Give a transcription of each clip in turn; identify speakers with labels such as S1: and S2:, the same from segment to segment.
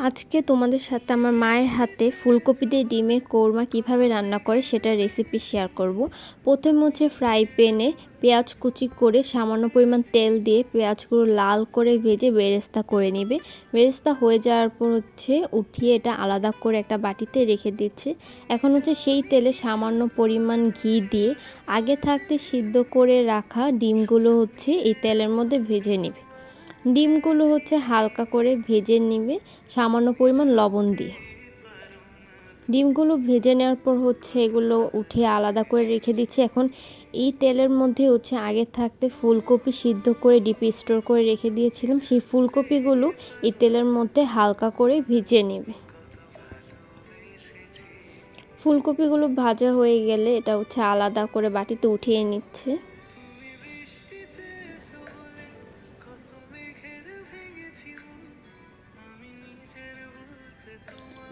S1: আজকে তোমাদের সাথে আমার মায়ের হাতে ফুলকপি দিয়ে ডিমের কোরমা কিভাবে রান্না করে সেটার রেসিপি শেয়ার করব। প্রথমে হচ্ছে ফ্রাই প্যানে পেঁয়াজ কুচি করে সামান্য পরিমাণ তেল দিয়ে পেঁয়াজগুলো লাল করে ভেজে বেরেস্তা করে নেবে। বেরেস্তা হয়ে যাওয়ার পর হচ্ছে উঠিয়ে এটা আলাদা করে একটা বাটিতে রেখে দিচ্ছে। এখন হচ্ছে সেই তেলে সামান্য পরিমাণ ঘি দিয়ে আগে থাকতে সিদ্ধ করে রাখা ডিমগুলো হচ্ছে এই তেলের মধ্যে ভেজে নেবে। ডিমগুলো হচ্ছে হালকা করে ভেজে নিবে সামান্য পরিমাণ লবণ দিয়ে। ডিমগুলো ভেজে নেওয়ার পর হচ্ছে এগুলো উঠিয়ে আলাদা করে রেখে দিচ্ছি। এখন এই তেলের মধ্যে হচ্ছে আগে থাকতে ফুলকপি সিদ্ধ করে ডিপে স্টোর করে রেখে দিয়েছিলাম, সেই ফুলকপিগুলো এই তেলের মধ্যে হালকা করে ভেজে নেবে। ফুলকপিগুলো ভাজা হয়ে গেলে এটা হচ্ছে আলাদা করে বাটিতে উঠিয়ে নিচ্ছে।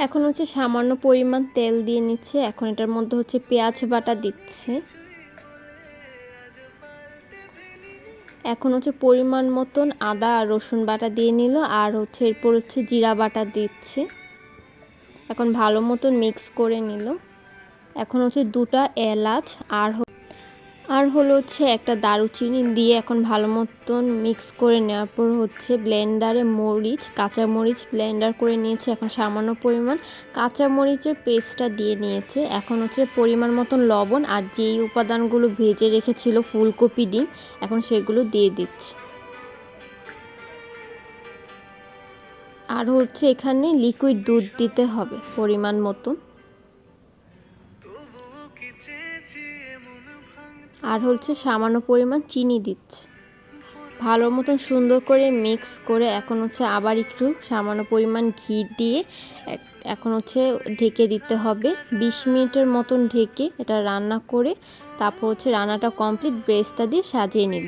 S1: এখন হচ্ছে সামান্য পরিমাণ তেল দিয়ে নিচ্ছে। এখন এটার মধ্যে হচ্ছে পেঁয়াজ বাটা দিচ্ছে। এখন হচ্ছে পরিমাণ মতন আদা আর রসুন বাটা দিয়ে নিল, আর হচ্ছে এরপর হচ্ছে জিরা বাটা দিচ্ছে। এখন ভালো মতন মিক্স করে নিল। এখন হচ্ছে দুটা এলাচ আর হলো হচ্ছে একটা দারুচিনি দিয়ে এখন ভালো মতন মিক্স করে নেওয়ার পর হচ্ছে ব্লেন্ডারে কাঁচা মরিচ ব্লেন্ডার করে নিয়েছে। এখন সামান্য পরিমাণ কাঁচা মরিচের পেস্টটা দিয়ে নিয়েছে। এখন হচ্ছে পরিমাণ মতন লবণ আর যেই উপাদানগুলো ভেজে রেখেছিল ফুলকপি ডিম, এখন সেগুলো দিয়ে দিচ্ছে। আর হচ্ছে এখানে লিকুইড দুধ দিতে হবে পরিমাণ মতো, আর হচ্ছে সামান্য পরিমাণ চিনি দিচ্ছে। ভালো মতন সুন্দর করে মিক্স করে এখন হচ্ছে আবার একটু সামান্য পরিমাণ ঘি দিয়ে এখন হচ্ছে ঢেকে দিতে হবে। 20 মিনিটের মতন ঢেকে এটা রান্না করে তারপর হচ্ছে রান্নাটা কমপ্লিট বেরেস্তা দিয়ে সাজিয়ে নিল।